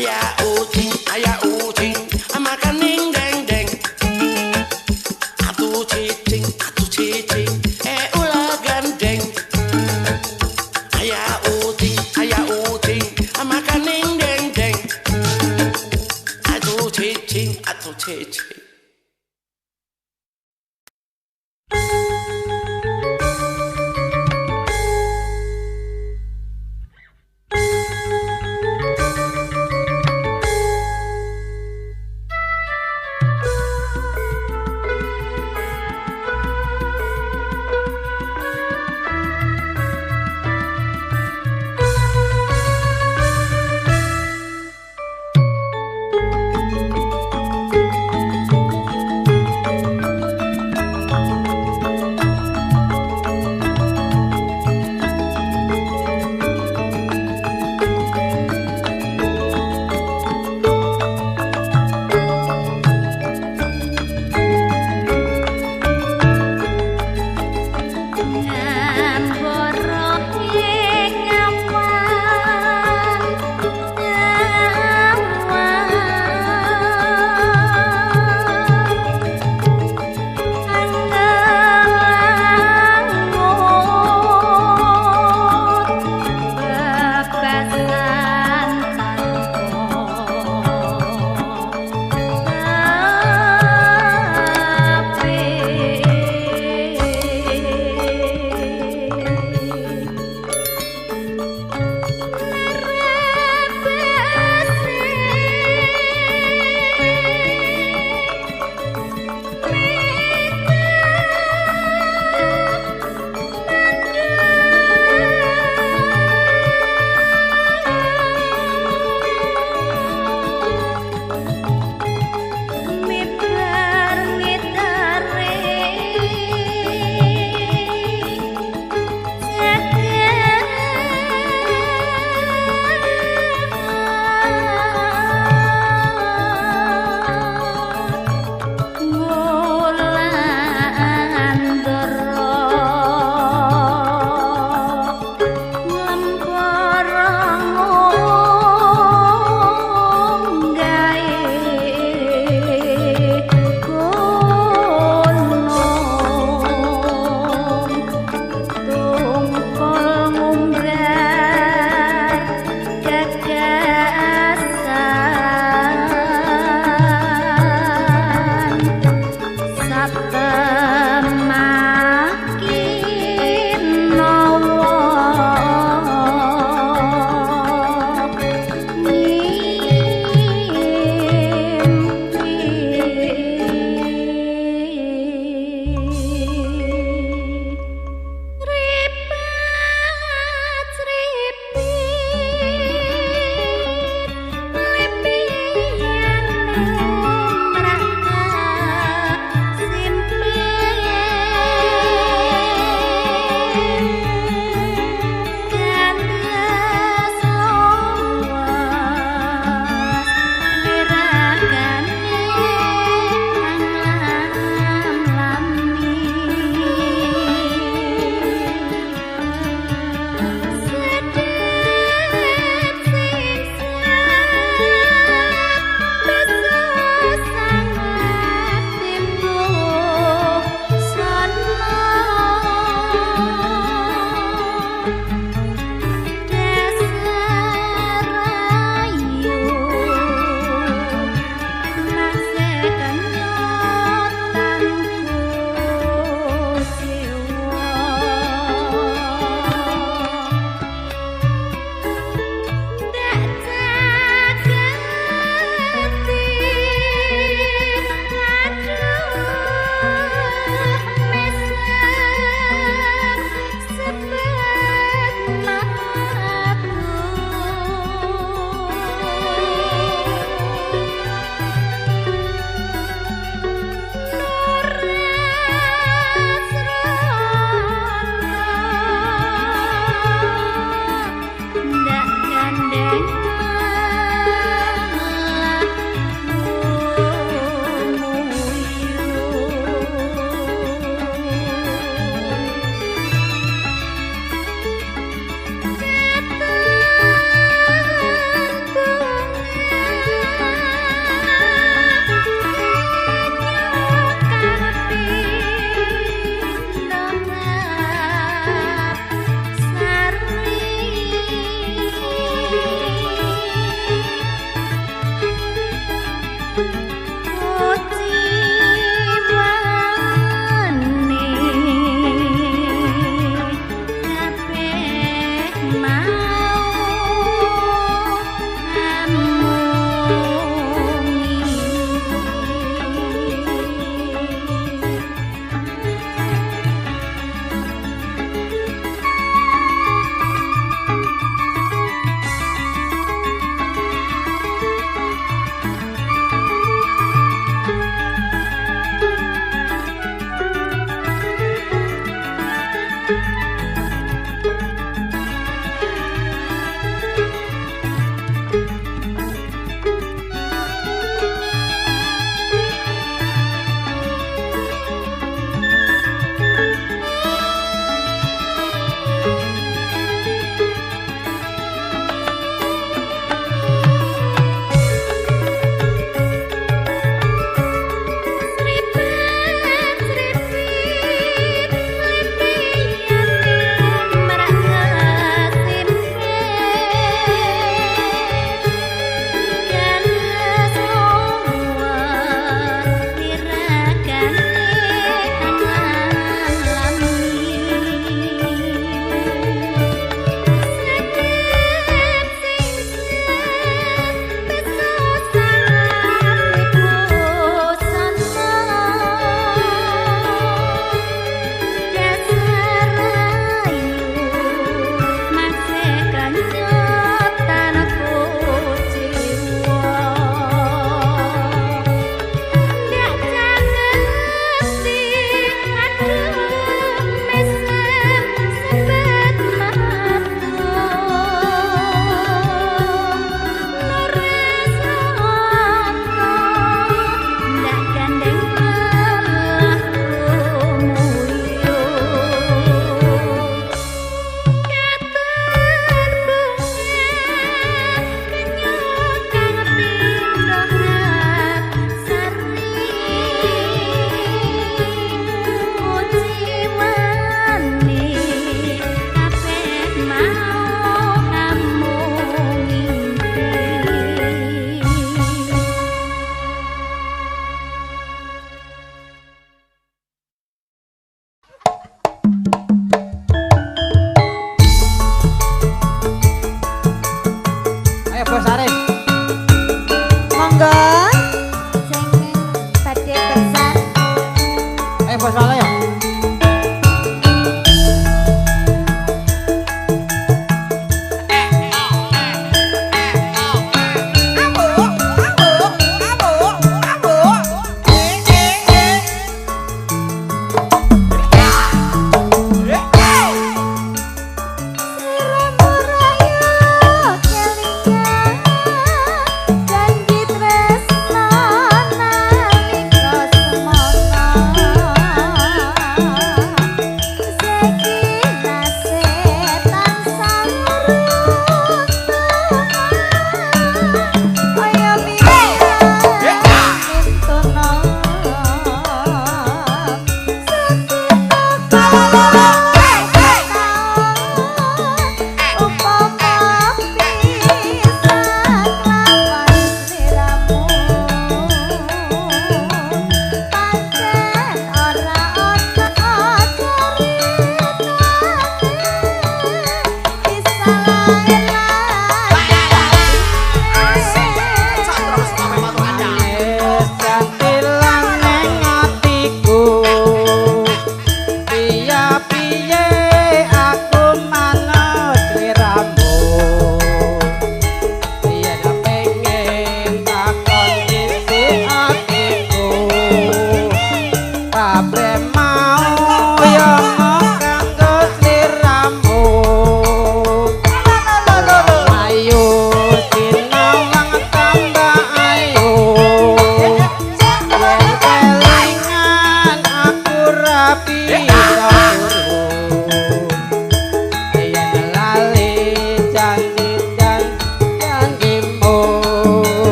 ayah ucing, makan ning deng deng. Atuh cicing, ulah gandeng. Ayah ucing, makan ning deng deng. Atuh cicing.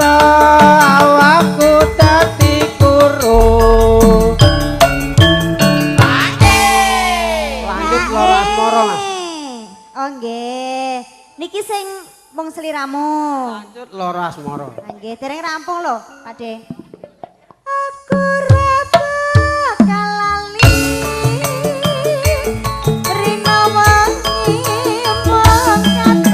awakku dadi guru. Lanjut loro asmara, Mas. Oh nggih. Niki sing mung sliramu. Lanjut loro asmara. Nggih, dereng rampung lho, Pakde. Aku ra bakal lali rino wengi mengkaton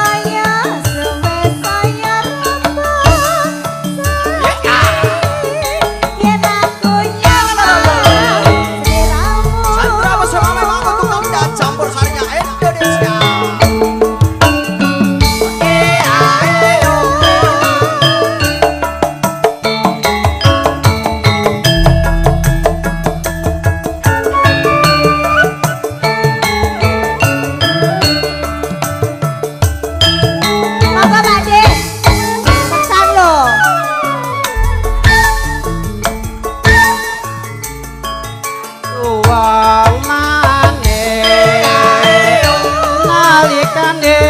saya suwe saya rambut yen aku nyaman sliramu Sandra bersama memang tukang dan campur sarinya Indonesia. Monggo Pakde. Pesan lho. Uang maneh nalikane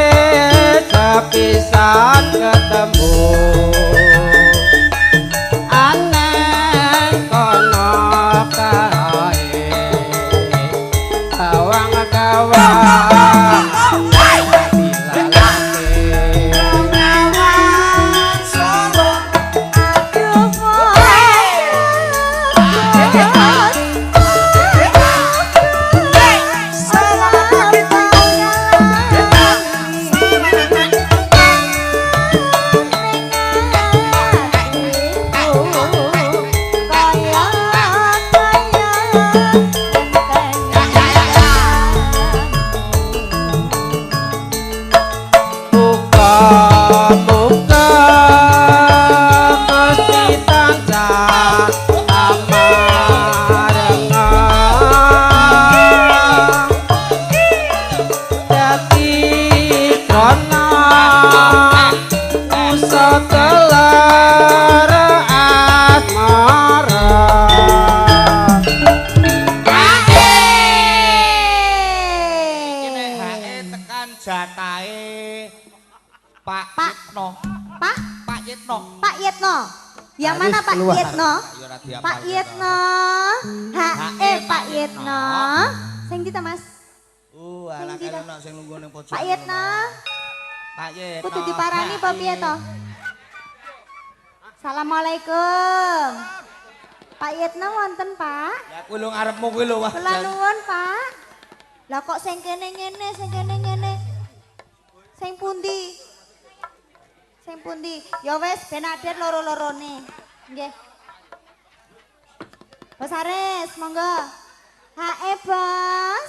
sepisan ketemu aneh kono kae kawang-kawang Muka-muka mesti tansah amarengang dadi krana usa telar asmara. Ini HE tekan jatahe Pak Pak. Yitno. Pak Pak Yitno. Pak Yitno. Yang Harus mana Pak keluar. Yitno? Ayo ora diapal Pak kita. Yitno. Pak Yitno. Sing kita Mas. Anak Sing kene sing lungguh ning pojok. Pak Yitno. Pak Yitno. Kudu diparani apa piye to? Assalamualaikum. Pak Yitno wonten, Pak? Ya kuwi lho ngarepmu kuwi lho. Wah. Kula nuwun, Pak. Lah kok sing kene ngene, sing kene ngene. Sing pundi? Sing pundi? Ya wis ben adet loro-lorone. Nggih. Bos Aris, monggo. Hae, Bos.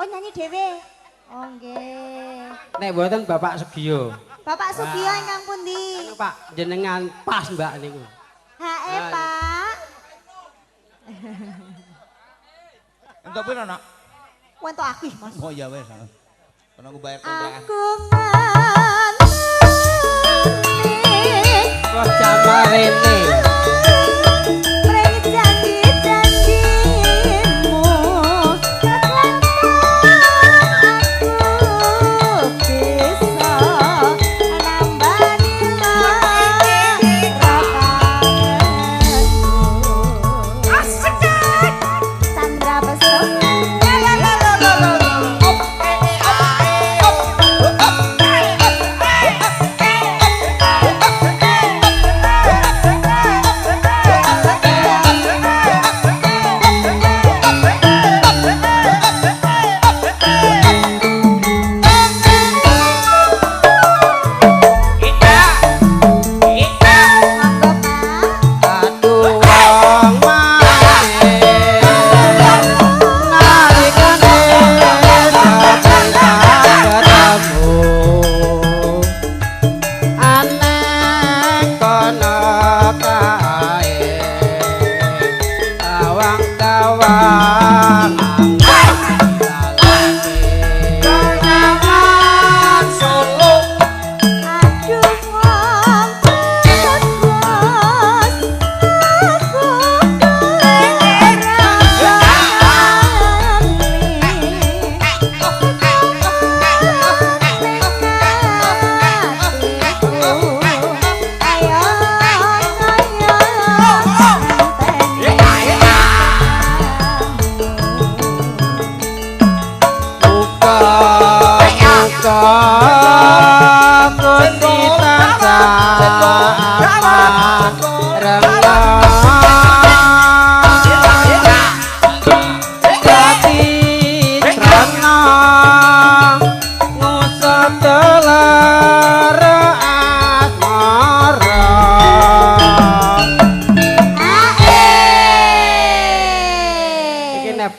Oh nyanyi dhewe. Oh nggih. Nek mboten Bapak Sugiyo. Bapak Sugiyo ingkang pundi? Anu Pak, jenengan pas Mbak niku. Hae, Pak. Entuk pira, Nak? Wentuk akeh, Mas. Oh iya wis. Kono aku bayar kontrakan. Aku nganteni Wah jamar rene. mrene janji-janjimu tekan aku bisa nambani rakamu Sandra Pesona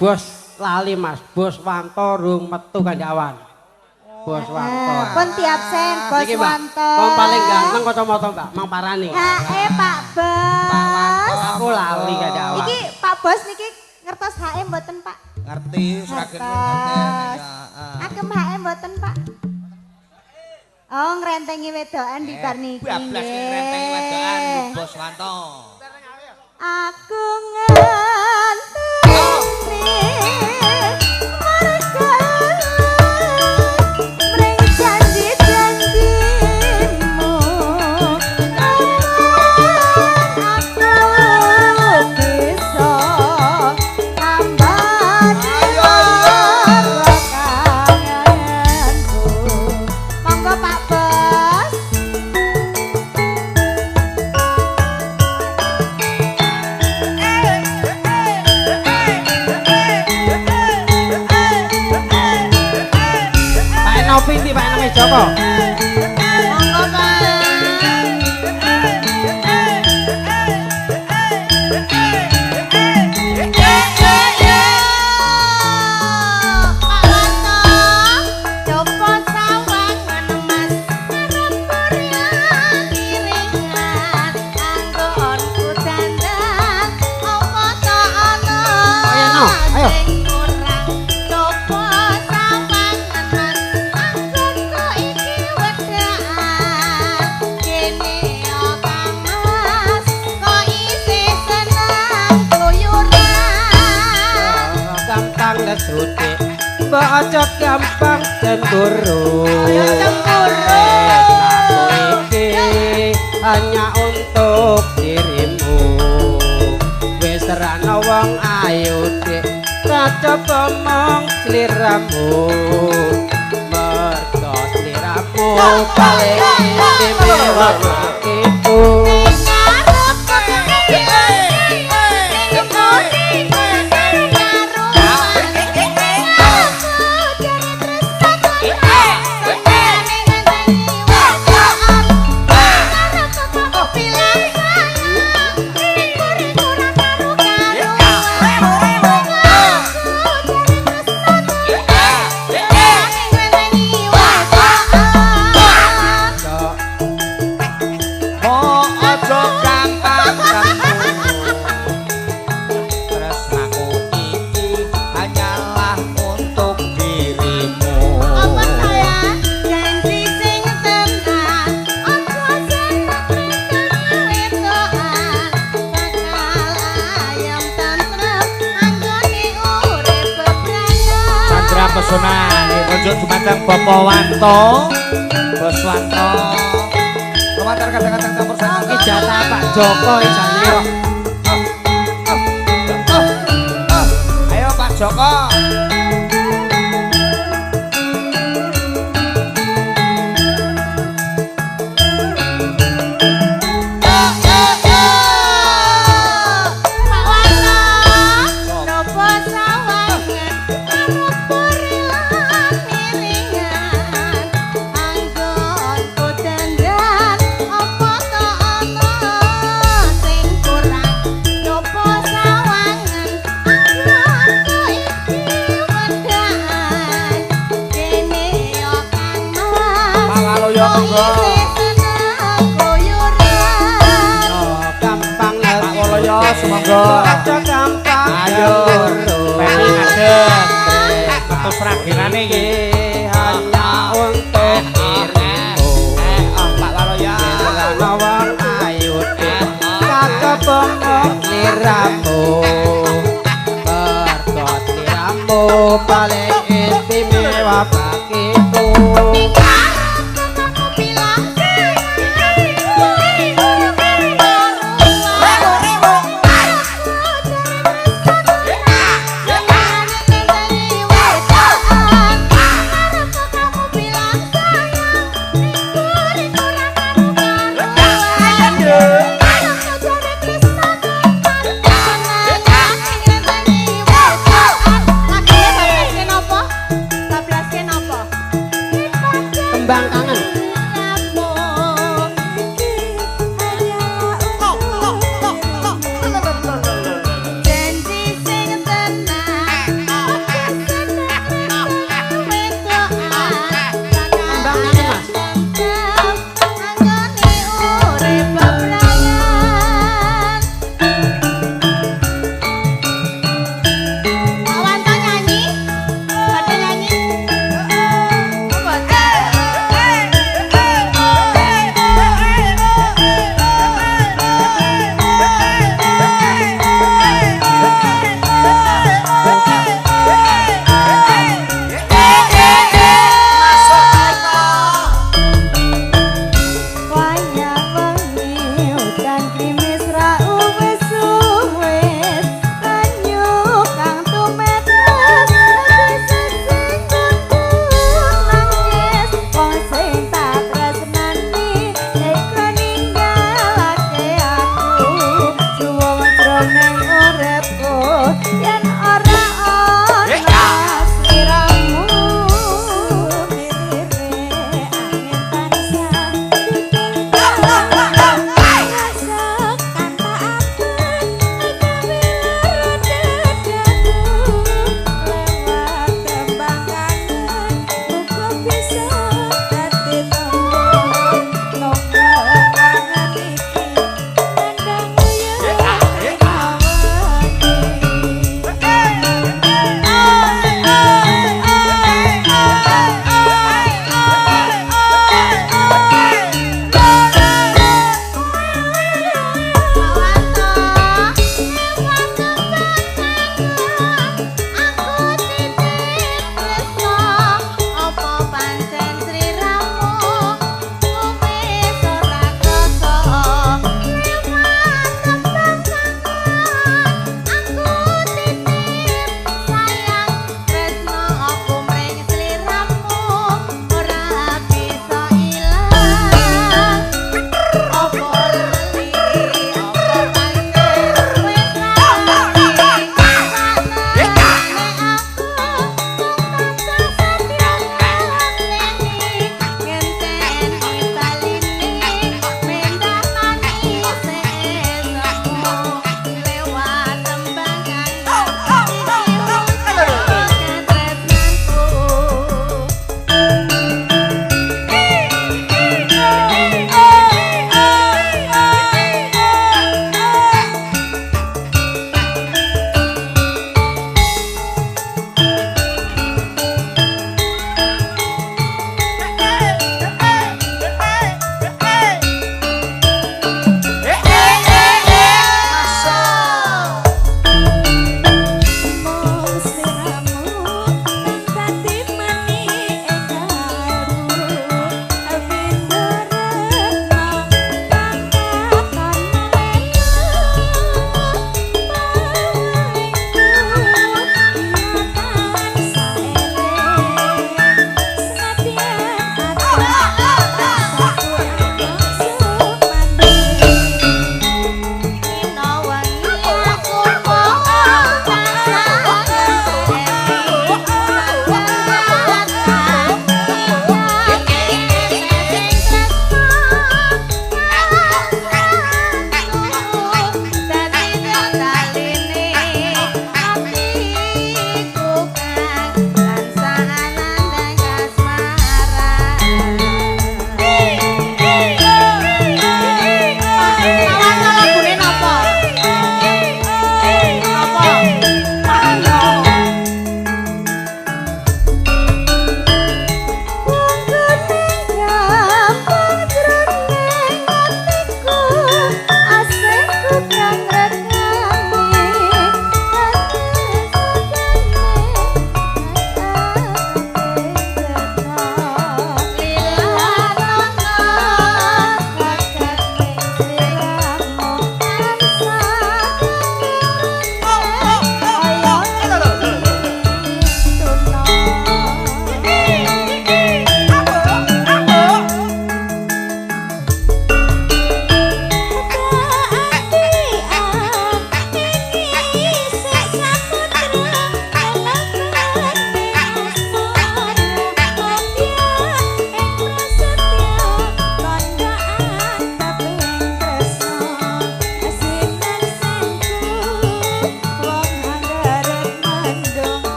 bos lali Mas, bos Wanto rung metu kandawan. Bos Wanto. Pun diabsen Bos Iki, Mbak, Wanto. wong paling ganteng kacamata Mbak, Mang Parani. Pak Bos. Aku lali kandawan. Iki Pak Bos niki ngertos HM mboten Pak? Ngerti, seragen Ngertos. Agem HM mboten Pak? Oh ngrentengi wedokan di bar niki. Bablas ngrenteng wedokan Bos Wanto. Aku nganteni merga mring janji-janjimu aku bisa tambani kangenku. Monggo Pak Bos. Pak Nopi ndi Pak Nami Joko? Monggo Pak. Pak Wanto, coba sawangan Mas, arep burian iringan, anggonku dandan, apa tak ana Ayo, no, ayo. sing kurang. Coba sawangan Mas, anggonku iki wedaan, kene yo Kang Mas, kok isih seneng kluyuran. Gampang nesutik, mbak aja gampang cemburu. Cemburu. Aku iki hanya untuk dirimu. Wis rana wong ayu dik, kaca pomong sliramu. Mergo sliramu paling istimewa bagiku. Oh, aja gampang tresnaku iki hanyalah untuk dirimu. Apa sayang? Janji sing tenan, aja seneng wedokan, bakal ayam tantrem anggone urip bebrayan. Sandra pesona nunjuk dumateng Bapak Wanto, Bos Wanto. Lumatar kadang-kadang campur saya. Iki jatah Pak Joko isane. Ayo Pak Joko. Pak Wanto, nopo sawangan arep burian iringan, anggonku dandan, apa tak ana sing kurang. Nopo sawangan anggonku iki wedaan, kene yo Kang Mas, Pak Waluyo, kok monggo. isih seneng kluyuran. Gampang Pak Waluyo, semonggo. Aja gampang. Ayo, Peni ngadeg. Metu seragirane iki. Hanya untuk dirimu. Pak Waluyo. Rana wong ayu dik, kaca pomong sliramu. Mergo sliramu paling istimewa bagiku. Kembang kangen. Janji sing tenan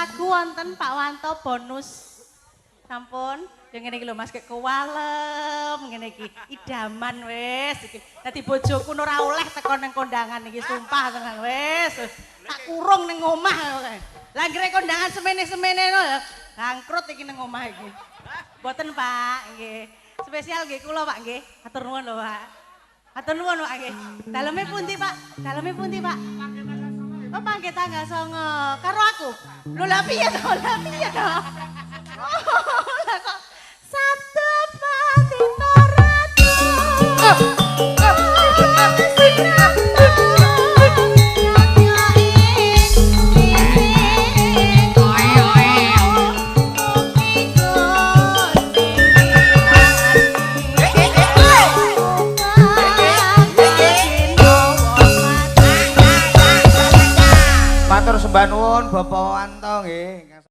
lagu wonten Pak Wanto bonus. Sampun, yang ngene iki lho Mas kek kewalem ngene iki. Idaman wis iki. Dadi bojoku ora oleh teko nang kondangan iki sumpah tenan wis. Tak kurung ning omah kok. Lah nggih kondangan semene-semene lho ya. Bangkrut iki ning omah iki. Mboten Pak, nggih. Spesial nggih kula Pak nggih. Atur nuwun lho Pak. Atur nuwun Pak nggih. Daleme pundi Pak? Daleme pundi Pak? Oh panggih tanggal 9 karo aku. Lho lha piye to? Lha piye to? Oh, lah kok Sabtu Pati Toratu. Matur sembah nuwun Bapak Wanto nggih.